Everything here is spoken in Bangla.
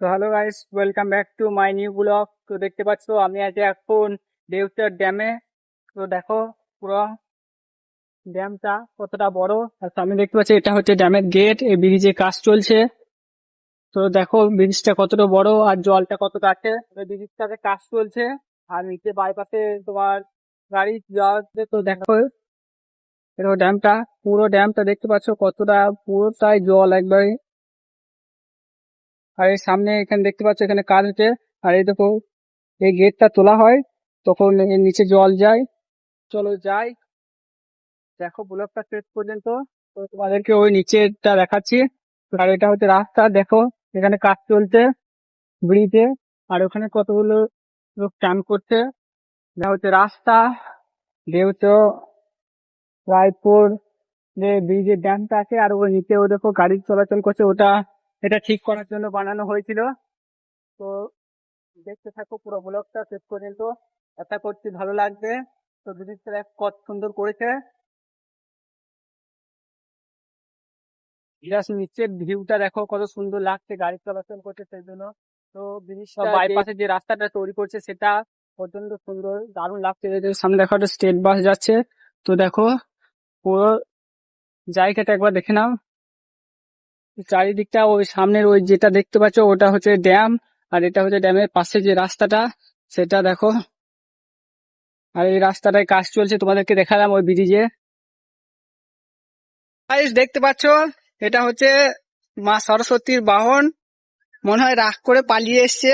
তো hello guys, welcome back to my new blog. তো দেখতে পাচ্ছ আমি আজ এখন দেউচার ড্যামে। তো দেখো পুরো ড্যামটা কতটা বড়। আর সামনে দেখতে পাচ্ছি এটা হচ্ছে ড্যামের গেট, এই ব্রিজে কাজ চলছে। তো দেখো ব্রিজটা কতটা বড় আর জলটা কতটা আছে, ব্রিজটাতে কাজ চলছে। আর নিচে বাইপাসে তোমার গাড়ি যাওয়াতে। তো দেখো এটা ড্যামটা, পুরো ড্যামটা দেখতে পাচ্ছ কতটা, পুরোটাই জল একবারে। আর এই সামনে এখানে দেখতে পাচ্ছ এখানে কাজ হচ্ছে। আর এই দেখো এই গেটটা তোলা হয় তখন এর নিচে জল যায়। চলো যাই, দেখো ব্লগটা শেষ পর্যন্ত। তো তোমাদেরকে ওই নিচেটা দেখাচ্ছি। আর এটা হচ্ছে রাস্তা, দেখো এখানে কাজ চলছে ব্রিজে। আর ওখানে কতগুলো লোক চান করছে। এটা হচ্ছে রাস্তা, যেহেতু রায়পুর যে ব্রিজের ড্যামটা আছে, আর ওই নিচে ও দেখো গাড়ি চলাচল করছে, ওটা এটা ঠিক করার জন্য বানানো হয়েছিল। তো দেখতে থাকো পুরো ব্লগটা শেষ পর্যন্ত, আশা করছি ভালো লাগবে। তো ব্রিজটা কত সুন্দর করেছে, জাস্ট নিচের ভিউটা দেখো কত সুন্দর লাগছে গাড়ি চলাচল করছে সেই জন্য। তো ব্রিজটা বাইপাসে যে রাস্তাটা তৈরি করছে সেটা অত্যন্ত সুন্দর, দারুণ লাগছে। এই যে সামনে দেখো একটা স্টেট বাস যাচ্ছে। তো দেখো পুরো জায়গাটা একবার দেখে নাও, চারিদিকটা। ওই সামনের ওই যেটা দেখতে পাচ্ছ ওটা হচ্ছে ড্যাম, আর এটা হচ্ছে ড্যামের পাশে যে রাস্তাটা সেটা দেখো। আর এই রাস্তাটায় কাজ চলছে, তোমাদেরকে দেখালাম ওই ব্রিজে। গাইস দেখতে পাচ্ছ এটা হচ্ছে মা সরস্বতীর বাহন, মনে হয় রাগ করে পালিয়ে এসছে।